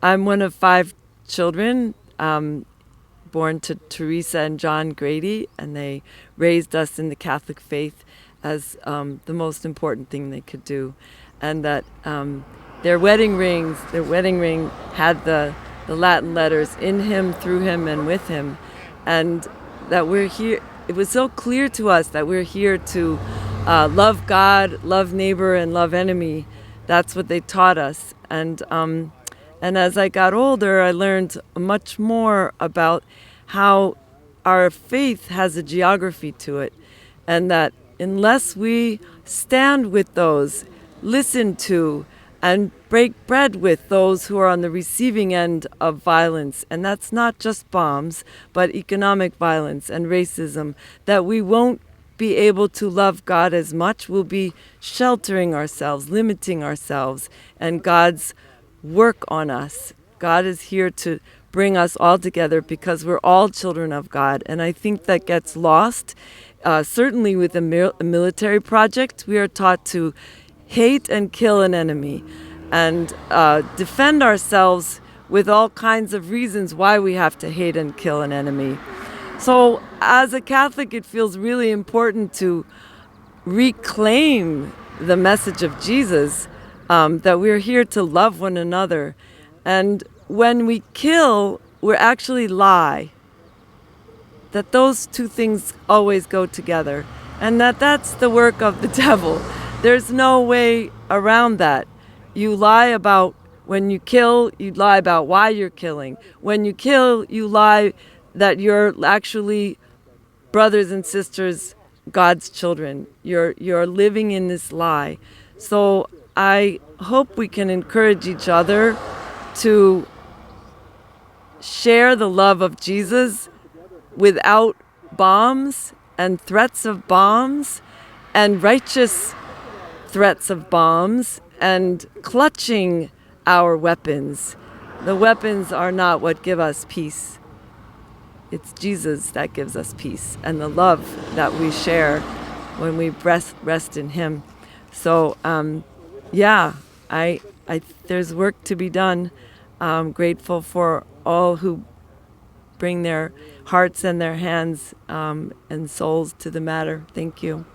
I'm one of 5 children, born to Teresa and John Grady, and they raised us in the Catholic faith as the most important thing they could do. And that their wedding ring had the Latin letters, in him, through him, and with him. And that we're here, it was so clear to us that we're here to love God, love neighbor, and love enemy. That's what they taught us. And as I got older, I learned much more about how our faith has a geography to it, and that unless we stand with those, listen to, and break bread with those who are on the receiving end of violence, and that's not just bombs, but economic violence and racism, that we won't be able to love God as much. We'll be sheltering ourselves, limiting ourselves, and God's work on us. God is here to bring us all together because we're all children of God. And I think that gets lost. Certainly with a military project, we are taught to hate and kill an enemy and defend ourselves with all kinds of reasons why we have to hate and kill an enemy. So as a Catholic, it feels really important to reclaim the message of Jesus, that we're here to love one another. And when we kill, we actually lie. That those two things always go together. And that's the work of the devil. There's no way around that. You lie about when you kill, you lie about why you're killing. When you kill, you lie that you're actually brothers and sisters, God's children. You're living in this lie. So I hope we can encourage each other to share the love of Jesus without bombs and threats of bombs and righteous threats of bombs and clutching our weapons. The weapons are not what give us peace. It's Jesus that gives us peace and the love that we share when we rest in him. So, there's work to be done. I'm grateful for all who bring their hearts and their hands and souls to the matter. Thank you.